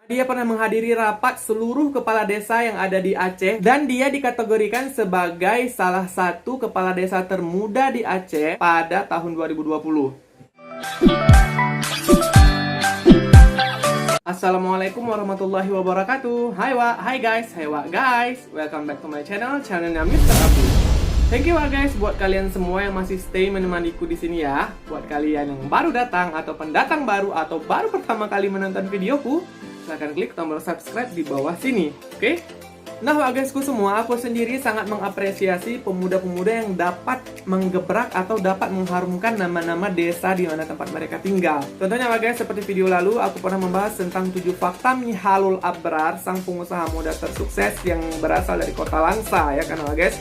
Dia pernah menghadiri rapat seluruh kepala desa yang ada di Aceh dan dia dikategorikan sebagai salah satu kepala desa termuda di Aceh pada tahun 2020. Assalamualaikum warahmatullahi wabarakatuh. Hai guys, welcome back to my channelnya Mr. Abu. Thank you guys buat kalian semua yang masih stay menemaniku di sini ya. Buat kalian yang baru datang atau pendatang baru atau baru pertama kali menonton videoku, silahkan klik tombol subscribe di bawah sini, oke? Nah, guysku semua, aku sendiri sangat mengapresiasi pemuda-pemuda yang dapat menggebrak atau dapat mengharumkan nama-nama desa di mana tempat mereka tinggal. Contohnya guys, seperti video lalu, aku pernah membahas tentang 7 fakta Mihalul Abrar, sang pengusaha muda tersukses yang berasal dari kota Langsa, ya kan guys?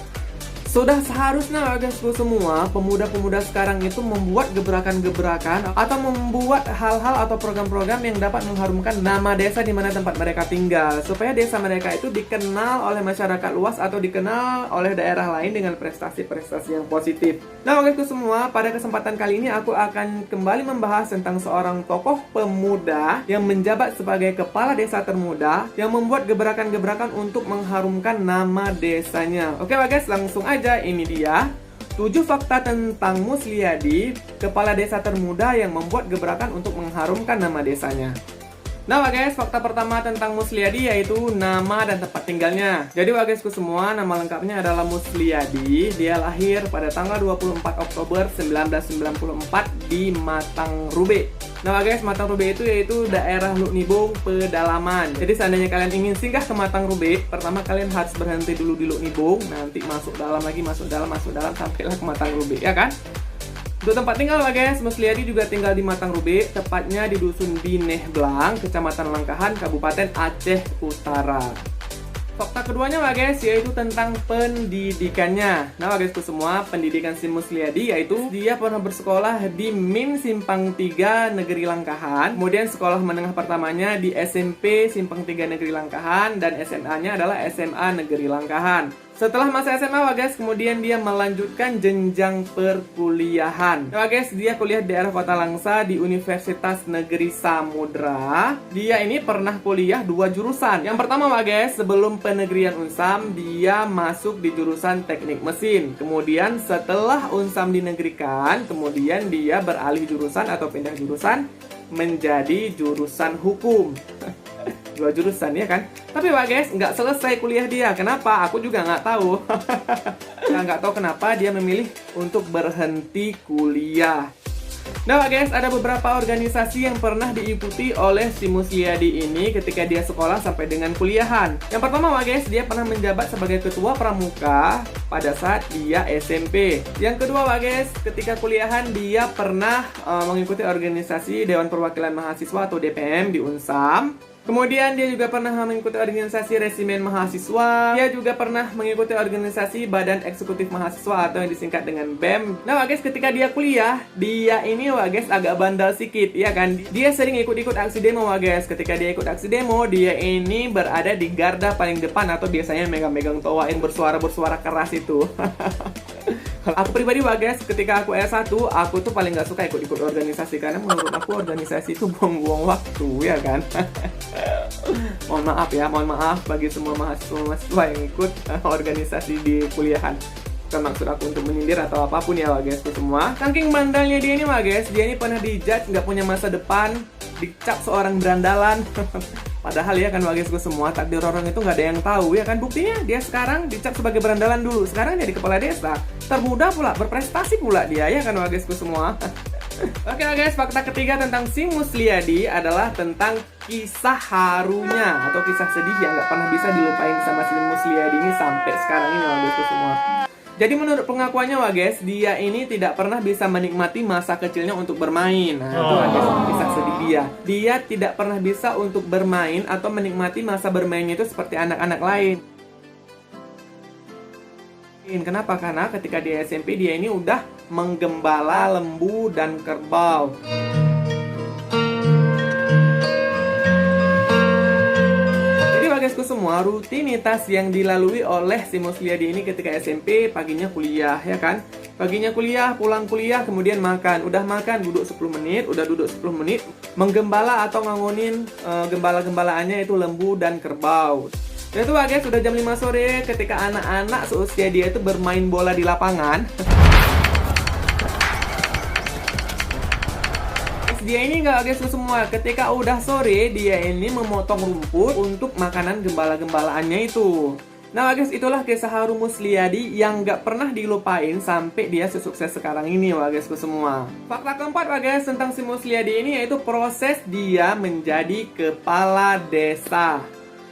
Sudah seharusnya guysku semua, pemuda-pemuda sekarang itu membuat gebrakan-gebrakan atau membuat hal-hal atau program-program yang dapat mengharumkan nama desa di mana tempat mereka tinggal, supaya desa mereka itu dikenal oleh masyarakat luas atau dikenal oleh daerah lain dengan prestasi-prestasi yang positif. Nah guysku semua, pada kesempatan kali ini aku akan kembali membahas tentang seorang tokoh pemuda yang menjabat sebagai kepala desa termuda yang membuat gebrakan-gebrakan untuk mengharumkan nama desanya. Oke guys, langsung aja. Ini dia 7 fakta tentang Musliadi, kepala desa termuda yang membuat gebrakan untuk mengharumkan nama desanya. Nah guys, fakta pertama tentang Musliadi yaitu nama dan tempat tinggalnya. Jadi guysku semua, nama lengkapnya adalah Musliadi. Dia lahir pada tanggal 24 Oktober 1994 di Matang Rube. Nah guys, Matang Rube itu yaitu daerah Luk Nibong pedalaman. Jadi seandainya kalian ingin singgah ke Matang Rube, pertama kalian harus berhenti dulu di Luk Nibong, nanti masuk dalam lagi, masuk dalam sampailah ke Matang Rube, ya kan? Untuk tempat tinggal guys, Musliadi juga tinggal di Matang Rube, tepatnya di Dusun Bineh Blang, Kecamatan Langkahan, Kabupaten Aceh Utara. Fakta keduanya guys, yaitu tentang pendidikannya. Nah guysku semua, pendidikan si Musliadi yaitu dia pernah bersekolah di MIN Simpang 3 Negeri Langkahan, kemudian sekolah menengah pertamanya di SMP Simpang 3 Negeri Langkahan, dan SMA-nya adalah SMA Negeri Langkahan. Setelah masa SMA guys, kemudian dia melanjutkan jenjang perkuliahan. Nah guys, dia kuliah di daerah Kota Langsa di Universitas Negeri Samudra. Dia ini pernah kuliah 2 jurusan. Yang pertama guys, sebelum penegrian Unsam, dia masuk di jurusan teknik mesin. Kemudian setelah Unsam dinegrikan, kemudian dia beralih jurusan atau pindah jurusan menjadi jurusan hukum. 2 jurusan ya kan. Tapi guys, nggak selesai kuliah dia. Kenapa? Aku juga nggak tahu. Nggak tahu kenapa dia memilih untuk berhenti kuliah. Nah guys, ada beberapa organisasi yang pernah diikuti oleh si Musliadi ini ketika dia sekolah sampai dengan kuliahan. Yang pertama guys, dia pernah menjabat sebagai ketua pramuka pada saat dia SMP. Yang kedua guys, ketika kuliahan dia pernah mengikuti organisasi Dewan Perwakilan Mahasiswa atau DPM di Unsam. Kemudian dia juga pernah mengikuti organisasi Resimen Mahasiswa. Dia juga pernah mengikuti organisasi Badan Eksekutif Mahasiswa atau yang disingkat dengan BEM. Nah guys, ketika dia kuliah, dia ini guys agak bandel sedikit, ya kan? Dia sering ikut-ikut aksi demo guys. Ketika dia ikut aksi demo, dia ini berada di garda paling depan atau biasanya megang-megang toa yang bersuara keras itu. Aku pribadi guys, ketika aku S1, aku tuh paling gak suka ikut-ikut organisasi karena menurut aku organisasi itu buang-buang waktu, ya kan? Mohon maaf bagi semua mahasiswa yang ikut organisasi di kuliahan. Bukan maksud aku untuk menyindir atau apapun ya guys semua. Saking bandalnya dia ini guys, dia ini pernah dijudge nggak punya masa depan, dicap seorang berandalan. Padahal ya kan guysku semua, takdir orang itu nggak ada yang tahu ya kan. Buktinya dia sekarang dicap sebagai berandalan dulu, sekarang jadi kepala desa termuda pula, berprestasi pula dia ya kan guysku semua. Oke guys, fakta ketiga tentang si Musliadi adalah tentang kisah harunya atau kisah sedih yang nggak pernah bisa dilupain sama si Musliadi ini sampai sekarang ini guysku semua. Jadi menurut pengakuannya guys, dia ini tidak pernah bisa menikmati masa kecilnya untuk bermain. Nah itu guys, kisah sedih dia. Dia tidak pernah bisa untuk bermain atau menikmati masa bermainnya itu seperti anak-anak lain. Kenapa? Karena ketika di SMP dia ini udah menggembala lembu dan kerbau. Jadi guysku semua, rutinitas yang dilalui oleh si Musliadi ini ketika SMP, paginya kuliah ya kan. Paginya kuliah, pulang kuliah, kemudian makan. Udah makan, duduk 10 menit, udah duduk 10 menit, menggembala atau ngangonin gembala-gembalaannya itu lembu dan kerbau. Dan itu guys, sudah jam 5 sore ketika anak-anak seusia dia itu bermain bola di lapangan. Dia ini nggak guys semua, ketika udah sore dia ini memotong rumput untuk makanan gembala-gembalaannya itu. Nah guys, itulah kisah Haru Musliyadi yang nggak pernah dilupain sampai dia sesukses sekarang ini guys semua. Fakta keempat guys tentang si Musliyadi ini yaitu proses dia menjadi kepala desa.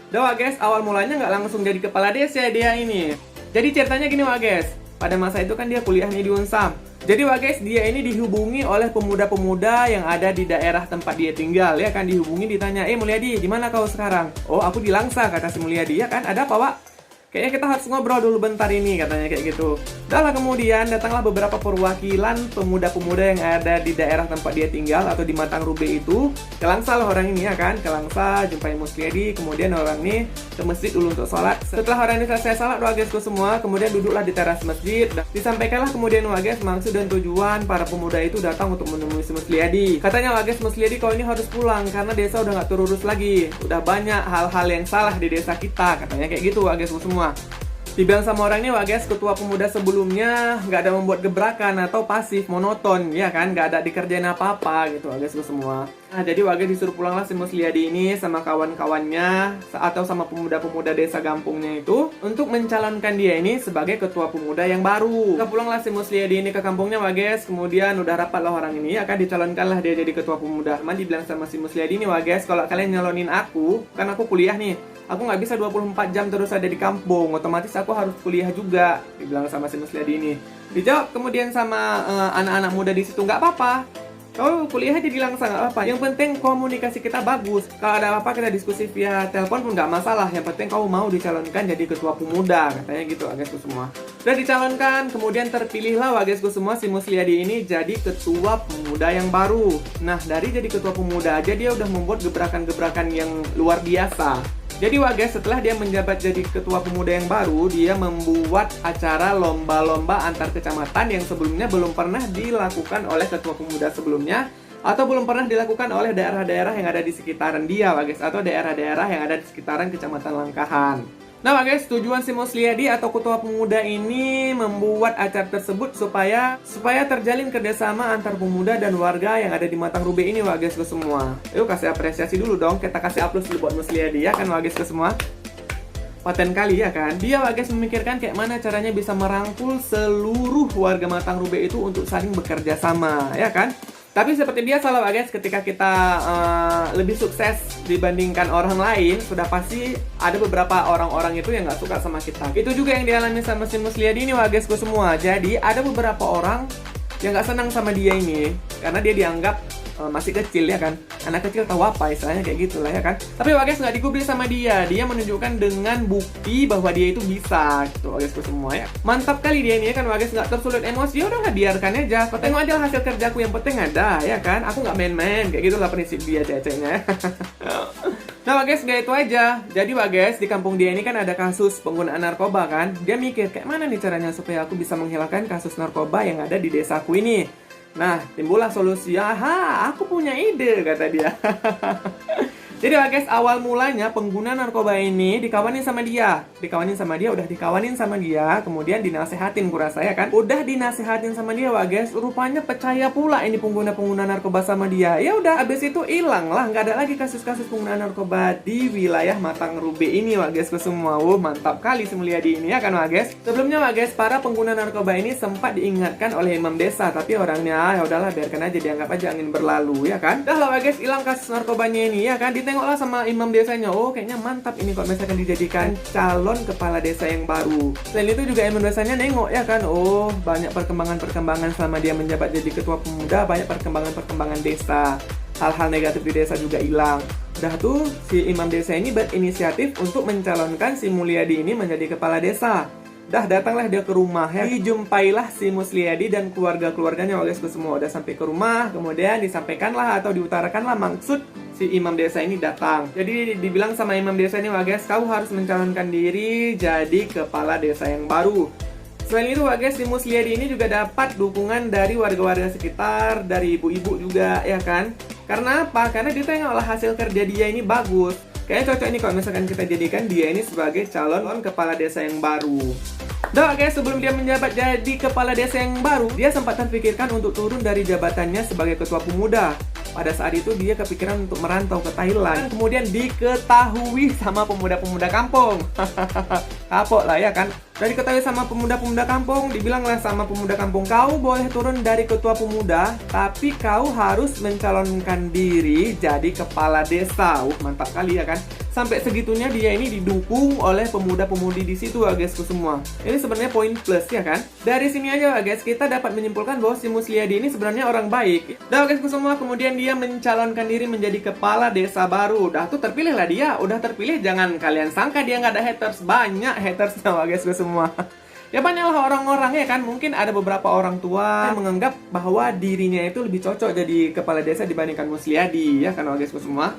Dah guys, awal mulanya nggak langsung jadi kepala desa dia ini. Jadi ceritanya gini guys, pada masa itu kan dia kuliahnya di Unsam. Jadi guys, dia ini dihubungi oleh pemuda-pemuda yang ada di daerah tempat dia tinggal ya kan, dihubungi ditanya, Mulyadi, di mana kau sekarang? Oh, aku di Langsa, kata si Mulyadi. Ya kan, ada apa, Pak? Kayaknya kita harus ngobrol dulu bentar ini, katanya kayak gitu. Dah kemudian datanglah beberapa perwakilan pemuda-pemuda yang ada di daerah tempat dia tinggal atau di Matang Rube itu. Ke Langsa lah orang ini ya kan, ke Langsa jumpai Musliyadi, kemudian orang ini ke masjid dulu untuk sholat. Setelah orang ini selesai sholat guysku semua, kemudian duduklah di teras masjid. Disampaikanlah kemudian guys maksud dan tujuan para pemuda itu datang untuk menemui si Musliyadi. Katanya guys, Musliyadi kau ini harus pulang karena desa udah nggak terurus lagi. Udah banyak hal-hal yang salah di desa kita, katanya kayak gitu guys semua. Dibilang sama orang ini guys, ketua pemuda sebelumnya nggak ada membuat gebrakan atau pasif, monoton ya kan, nggak ada dikerjain apa-apa gitu guys semua. Nah jadi guys disuruh pulanglah si Musliyadi ini sama kawan-kawannya atau sama pemuda-pemuda desa kampungnya itu untuk mencalonkan dia ini sebagai ketua pemuda yang baru. Pulanglah si Musliyadi ini ke kampungnya guys, kemudian udah rapatlah orang ini akan dicalonkanlah dia jadi ketua pemuda. Cuman dibilang sama si Musliyadi ini guys, kalau kalian nyalonin aku, kan aku kuliah nih, aku nggak bisa 24 jam terus ada di kampung, otomatis aku harus kuliah juga, dibilang sama si Musliyadi ini. Dijawab kemudian sama anak-anak muda di situ, nggak apa-apa, kau kuliah aja di Langsa nggak apa-apa, yang penting komunikasi kita bagus, kalau ada apa-apa kita diskusi via telepon pun nggak masalah, yang penting kau mau dicalonkan jadi ketua pemuda, katanya gitu guysku semua. Udah dicalonkan, kemudian terpilihlah guysku semua si Musliyadi ini jadi ketua pemuda yang baru. Nah dari jadi ketua pemuda aja dia udah membuat gebrakan-gebrakan yang luar biasa. Jadi guys, setelah dia menjabat jadi ketua pemuda yang baru, dia membuat acara lomba-lomba antar kecamatan yang sebelumnya belum pernah dilakukan oleh ketua pemuda sebelumnya atau belum pernah dilakukan oleh daerah-daerah yang ada di sekitaran dia guys, atau daerah-daerah yang ada di sekitaran kecamatan Langkahan. Nah guys, tujuan si Musliyadi atau ketua pemuda ini membuat acara tersebut supaya terjalin kerjasama antar pemuda dan warga yang ada di Matang Rube ini guys ke semua. Yuk kasih apresiasi dulu dong, kita kasih aplaus dulu buat Musliyadi ya kan guys ke semua. Paten kali ya kan, dia guys memikirkan kayak mana caranya bisa merangkul seluruh warga Matang Rube itu untuk saling bekerja sama ya kan. Tapi seperti biasa lah guys, ketika kita lebih sukses dibandingkan orang lain, sudah pasti ada beberapa orang-orang itu yang nggak suka sama kita. Itu juga yang dialami sama si Musliyadi ini guysku semua. Jadi ada beberapa orang yang nggak senang sama dia ini karena dia dianggap masih kecil ya kan, anak kecil tahu apa istilahnya kayak gitulah ya kan. Tapi guys nggak digubris sama dia menunjukkan dengan bukti bahwa dia itu bisa gitu guysku semua ya. Mantap kali dia ini ya kan guys, nggak tersulut emosi, udahlah biarkan aja, kau tengok aja hasil kerjaku yang penting ada ya kan, aku nggak main-main kayak gitulah prinsip dia ceceknya. Nah guys, gak itu aja. Jadi guys, di kampung dia ini kan ada kasus penggunaan narkoba kan. Dia mikir kayak mana nih caranya supaya aku bisa menghilangkan kasus narkoba yang ada di desaku ini. Nah, timbullah solusi. Aha, aku punya ide, kata dia. Jadi guys, awal mulanya pengguna narkoba ini dikawanin sama dia. Udah dikawanin sama dia, kemudian dinasehatin kurasa ya kan. Udah dinasehatin sama dia guys, rupanya percaya pula ini pengguna-pengguna narkoba sama dia. Ya udah, abis itu hilang lah, nggak ada lagi kasus-kasus penggunaan narkoba di wilayah Matang Rube ini guys ke semua. Mantap kali si Mulyadi ini ya kan guys. Sebelumnya guys, para pengguna narkoba ini sempat diingatkan oleh imam desa, tapi orangnya ya udahlah biarkan aja, dianggap aja angin berlalu ya kan. Dah lah guys, hilang kasus narkobanya ini ya kan. Tengoklah sama imam desanya, oh kayaknya mantap ini kalau misalkan dijadikan calon kepala desa yang baru. Selain itu juga imam desanya nengok ya kan, oh banyak perkembangan-perkembangan selama dia menjabat jadi ketua pemuda, banyak perkembangan-perkembangan desa, hal-hal negatif di desa juga hilang. Udah tuh si imam desa ini berinisiatif untuk mencalonkan si Mulyadi ini menjadi kepala desa. Dah datanglah dia ke rumah ya. Dijumpailah si Musliyadi dan keluarga-keluarganya guys semua. Udah sampai ke rumah, kemudian disampaikanlah atau diutarakanlah maksud si imam desa ini datang. Jadi dibilang sama imam desa ini guys, kau harus mencalonkan diri jadi kepala desa yang baru. Selain itu guys, si Musliadi ini juga dapat dukungan dari warga-warga sekitar, dari ibu-ibu juga ya kan. Karena apa? Karena dia tengoklah hasil kerja dia ini bagus. Kayaknya cocok ini kalau misalkan kita jadikan dia ini sebagai calon kepala desa yang baru. Nah guys, sebelum dia menjabat jadi kepala desa yang baru, dia sempat terpikirkan untuk turun dari jabatannya sebagai ketua pemuda. Pada saat itu dia kepikiran untuk merantau ke Thailand. Kemudian diketahui sama pemuda-pemuda kampung. Kapok lah ya kan. Dan diketahui sama pemuda-pemuda kampung, dibilanglah sama pemuda kampung, kau boleh turun dari ketua pemuda, tapi kau harus mencalonkan diri jadi kepala desa. Mantap kali ya kan. Sampai segitunya dia ini didukung oleh pemuda-pemudi di situ guysku semua. Ini sebenarnya poin plus ya kan. Dari sini aja guys, kita dapat menyimpulkan bahwa si Musliadi ini sebenarnya orang baik. Dah guysku semua, kemudian dia mencalonkan diri menjadi kepala desa baru. Udah tuh terpilih lah dia, udah terpilih. Jangan kalian sangka dia nggak ada haters. Banyak hatersnya guysku semua. Ya banyaklah orang-orang ya kan. Mungkin ada beberapa orang tua yang menganggap bahwa dirinya itu lebih cocok jadi kepala desa dibandingkan Musliadi ya kan guysku semua.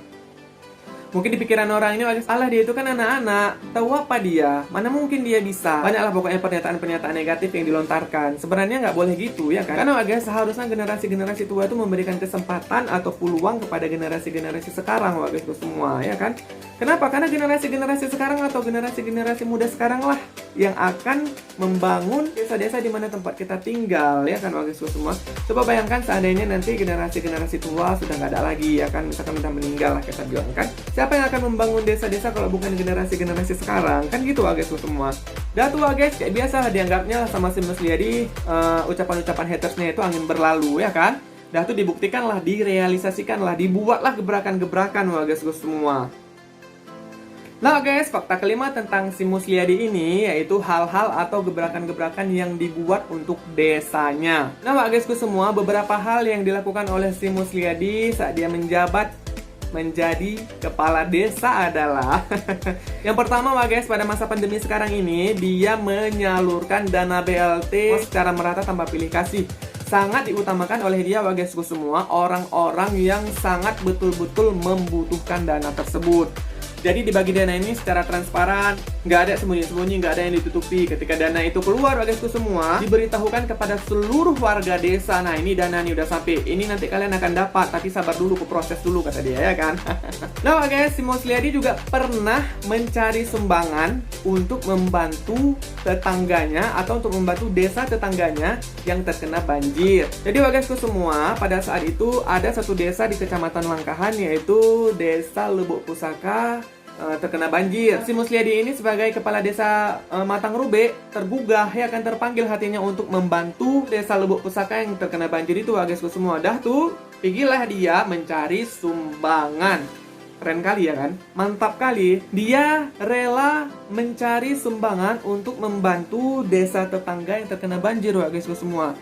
Mungkin di pikiran orang ini, alah dia itu kan anak-anak, tahu apa dia? Mana mungkin dia bisa? Banyaklah pokoknya pernyataan-pernyataan negatif yang dilontarkan. Sebenarnya nggak boleh gitu ya kan? Karena guys, seharusnya generasi-generasi tua itu memberikan kesempatan atau peluang kepada generasi-generasi sekarang guys itu semua ya kan? Kenapa? Karena generasi-generasi sekarang atau generasi-generasi muda sekarang lah yang akan membangun desa-desa di mana tempat kita tinggal ya kan guys itu semua. Coba bayangkan seandainya nanti generasi-generasi tua sudah nggak ada lagi ya kan, misalkan udah meninggal lah kita bilang kan. Siapa yang akan membangun desa-desa kalau bukan generasi-generasi sekarang? Kan gitu guys semua. Dah tua guys, kayak biasa lah dianggapnya sama si Musliadi, ucapan-ucapan hatersnya itu angin berlalu ya kan. Dah tuh dibuktikan lah, direalisasikan lah, dibuatlah gebrakan-gebrakan guys semua. Nah guys, fakta kelima tentang si Musliadi ini yaitu hal-hal atau gebrakan-gebrakan yang dibuat untuk desanya. Nah guysku semua, beberapa hal yang dilakukan oleh si Musliadi saat dia menjabat menjadi kepala desa adalah yang pertama guys, pada masa pandemi sekarang ini dia menyalurkan dana BLT secara merata tanpa pilih kasih. Sangat diutamakan oleh dia guysku semua, orang-orang yang sangat betul-betul membutuhkan dana tersebut. Jadi dibagi dana ini secara transparan, nggak ada sembunyi-sembunyi, nggak ada yang ditutupi. Ketika dana itu keluar guysku semua, diberitahukan kepada seluruh warga desa. Nah ini dana nih udah sampai, ini nanti kalian akan dapat, tapi sabar dulu, ku proses dulu kata dia ya kan. Nah guys, si Musliadi juga pernah mencari sumbangan untuk membantu tetangganya atau untuk membantu desa tetangganya yang terkena banjir. Jadi guysku semua, pada saat itu ada satu desa di Kecamatan Langkahan yaitu Desa Lubuk Pusaka terkena banjir. Si Musliadi ini sebagai kepala desa Matang Rube tergugah ya kan, terpanggil hatinya untuk membantu desa Lubuk Pusaka yang terkena banjir itu guysku semua. Dah tuh pergilah dia mencari sumbangan. Keren kali ya kan? Mantap kali. Dia rela mencari sumbangan untuk membantu desa tetangga yang terkena banjir guysku semua.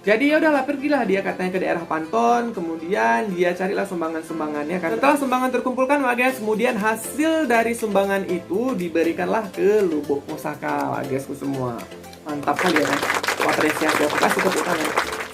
Jadi ya udahlah, pergilah dia katanya ke daerah Panton, kemudian dia carilah sumbangan-sumbangannya kan. Setelah sumbangan terkumpulkan guys, kemudian hasil dari sumbangan itu diberikanlah ke Lubuk Pusaka guysku semua. Mantap kali ya kan. Apresiasi, aku kasih tepuk tangan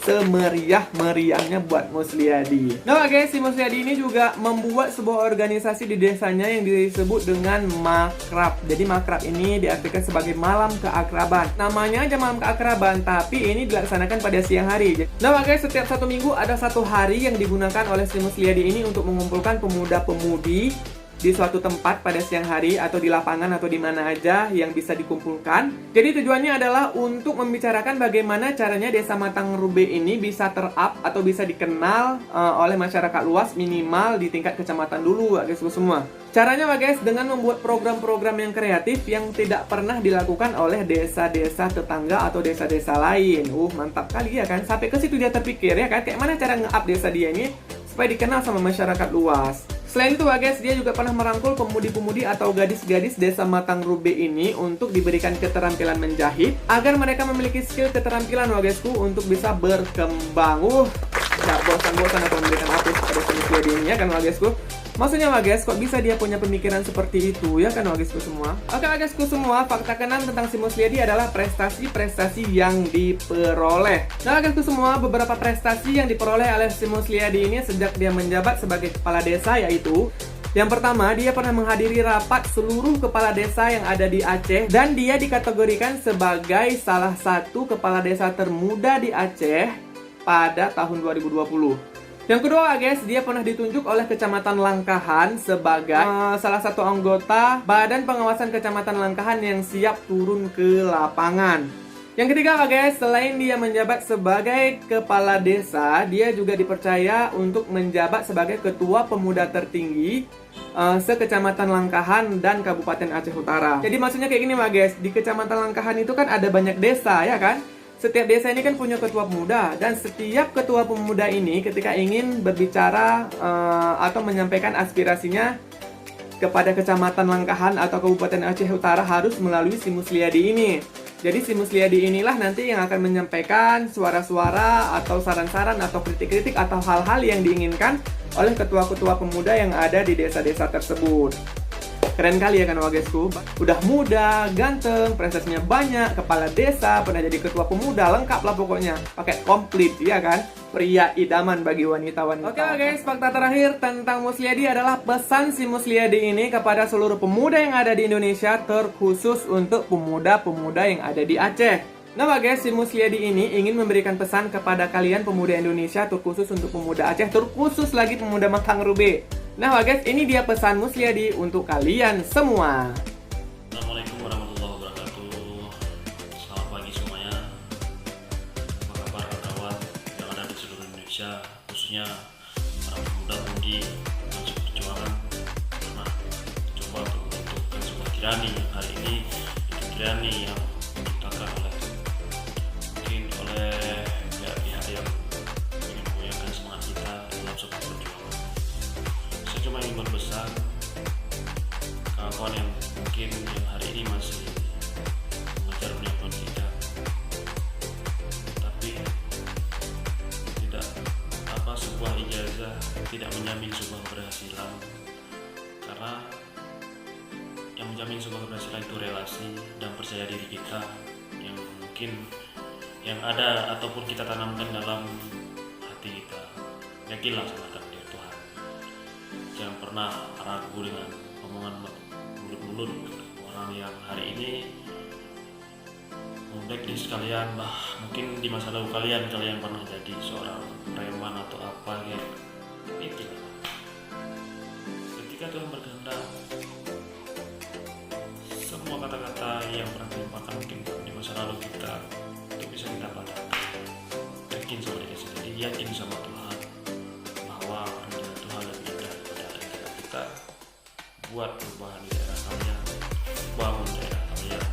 semeriah-meriahnya buat Musliadi. Nah guys, si Musliadi ini juga membuat sebuah organisasi di desanya yang disebut dengan Makrab. Jadi Makrab ini diartikan sebagai malam keakraban. Namanya aja malam keakraban, tapi ini dilaksanakan pada siang hari. Nah guys, setiap satu minggu ada satu hari yang digunakan oleh si Musliadi ini untuk mengumpulkan pemuda-pemudi di suatu tempat pada siang hari atau di lapangan atau di mana aja yang bisa dikumpulkan. Jadi tujuannya adalah untuk membicarakan bagaimana caranya desa Matang Rube ini bisa ter-up atau bisa dikenal oleh masyarakat luas minimal di tingkat kecamatan dulu guys semua. Caranya guys dengan membuat program-program yang kreatif yang tidak pernah dilakukan oleh desa-desa tetangga atau desa-desa lain. Mantap kali ya kan. Sampai ke situ dia terpikir ya kan, kayak mana cara nge-up desa dia ini supaya dikenal sama masyarakat luas. Selain itu guys, dia juga pernah merangkul pemudi-pemudi atau gadis-gadis desa Matang Rube ini untuk diberikan keterampilan menjahit agar mereka memiliki skill keterampilan guysku untuk bisa berkembang. Gak bosan-bosan atau memberikan update pada sini ini ya kan guysku. Maksudnya guys, kok bisa dia punya pemikiran seperti itu ya kan guysku semua. Oke guysku semua, fakta keenam tentang si Musliadi adalah prestasi-prestasi yang diperoleh. Nah guysku semua, beberapa prestasi yang diperoleh oleh si Musliadi ini sejak dia menjabat sebagai kepala desa yaitu Yang pertama, dia pernah menghadiri rapat seluruh kepala desa yang ada di Aceh dan dia dikategorikan sebagai salah satu kepala desa termuda di Aceh pada tahun 2020. Yang kedua guys, dia pernah ditunjuk oleh Kecamatan Langkahan sebagai salah satu anggota Badan Pengawasan Kecamatan Langkahan yang siap turun ke lapangan. Yang ketiga guys, selain dia menjabat sebagai kepala desa, dia juga dipercaya untuk menjabat sebagai ketua pemuda tertinggi sekecamatan Langkahan dan Kabupaten Aceh Utara. Jadi maksudnya kayak gini guys, di Kecamatan Langkahan itu kan ada banyak desa ya kan? Setiap desa ini kan punya ketua pemuda, dan setiap ketua pemuda ini ketika ingin berbicara atau menyampaikan aspirasinya kepada Kecamatan Langkahan atau Kabupaten Aceh Utara harus melalui si Musliadi ini. Jadi si Musliadi inilah nanti yang akan menyampaikan suara-suara atau saran-saran atau kritik-kritik atau hal-hal yang diinginkan oleh ketua-ketua pemuda yang ada di desa-desa tersebut. Keren kali ya kan wagesku. Udah muda, ganteng, prestasinya banyak, kepala desa, pernah jadi ketua pemuda, lengkap lah pokoknya. Pakai komplit ya kan. Pria idaman bagi wanita-wanita. Oke guys, fakta terakhir tentang Musliadi adalah pesan si Musliadi ini kepada seluruh pemuda yang ada di Indonesia, terkhusus untuk pemuda-pemuda yang ada di Aceh. Nah guys, si Musliadi ini ingin memberikan pesan kepada kalian pemuda Indonesia, terkhusus untuk pemuda Aceh, terkhusus lagi pemuda Makang Rube. Nah guys, ini dia pesan Musliadi untuk kalian semua. Assalamualaikum warahmatullahi wabarakatuh. Selamat pagi semuanya. Apa kabar kawan yang ada di seluruh Indonesia, khususnya para pemuda-pemudi masuk perjuangan pernah coba untuk sebuah tirani yang hari ini itu tirani yang diciptakan mungkin oleh pihak-pihak yang ingin mengoyakkan semangat kita dalam sebuah perjuangan. Saya cuma ingin berpesan kawan-kawan yang mungkin yang hari ini masih mengejar dunia pendidikan, tapi tidak sebuah ijazah tidak menjamin sebuah keberhasilan, karena yang menjamin sebuah keberhasilan itu relasi dan percaya diri kita yang mungkin yang ada ataupun kita tanamkan dalam hati kita. Yakinlah sama takdir Tuhan. Jangan pernah ragu dengan omongan mulut-mulut orang yang hari ini blacklist kalian. Mungkin di masa lalu kalian pernah jadi seorang preman atau apa ya. Itulah. Ketika Tuhan berkehendak, semua kata-kata yang pernah diumpatkan mungkin di masa lalu kita itu bisa kita padamkan. Yakin sama diri sendiri, yakin sama Tuhan bahwa rencana Tuhan lebih indah daripada rencana kita. Buat perubahan di daerah kalian, bangun daerah kalian,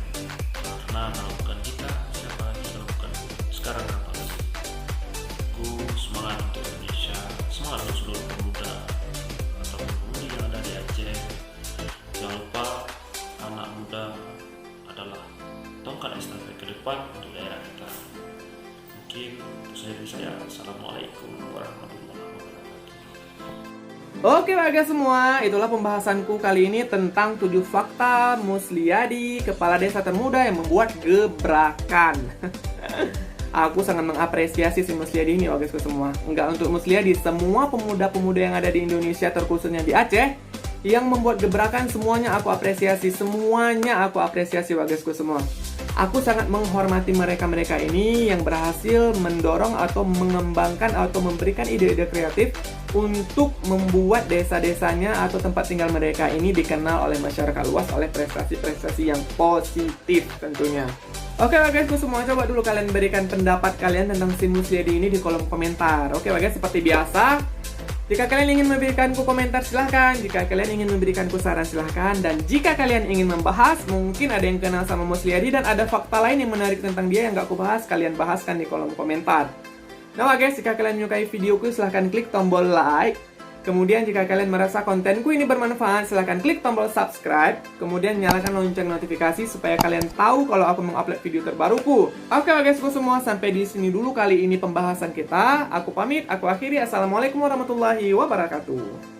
karena kalau bukan kita, siapa lagi kalau bukan sekarang apa lagi. Semangat untuk Indonesia, semangat untuk seluruh pemuda atau pemudi yang ada di Aceh. Jangan lupa anak muda adalah tongkat estafet ke depan untuk daerah kita. Mungkin itu saja dari saya. Assalamualaikum warahmatullahi wabarakatuh. Oke warga semua, itulah pembahasanku kali ini tentang 7 fakta Musliadi, kepala desa termuda yang membuat gebrakan. Aku sangat mengapresiasi si Musliadi ini wagasku semua. Enggak untuk Musliadi, semua pemuda-pemuda yang ada di Indonesia, terkhususnya di Aceh, yang membuat gebrakan, semuanya aku apresiasi. Semuanya aku apresiasi wagasku semua. Aku sangat menghormati mereka-mereka ini yang berhasil mendorong atau mengembangkan atau memberikan ide-ide kreatif untuk membuat desa-desanya atau tempat tinggal mereka ini dikenal oleh masyarakat luas oleh prestasi-prestasi yang positif tentunya. Oke guys, semua coba dulu kalian berikan pendapat kalian tentang si Musliadi ini di kolom komentar. Oke guys, seperti biasa, jika kalian ingin memberikanku komentar silahkan, jika kalian ingin memberikanku saran silahkan, dan jika kalian ingin membahas, mungkin ada yang kenal sama Musliadi dan ada fakta lain yang menarik tentang dia yang gak aku bahas, kalian bahaskan di kolom komentar. Nah guys, jika kalian menyukai videoku silahkan klik tombol like. Kemudian jika kalian merasa kontenku ini bermanfaat, silahkan klik tombol subscribe. Kemudian nyalakan lonceng notifikasi supaya kalian tahu kalau aku mengupload video terbaruku. Oke guys, semua sampai di sini dulu kali ini pembahasan kita. Aku pamit, aku akhiri. Assalamualaikum warahmatullahi wabarakatuh.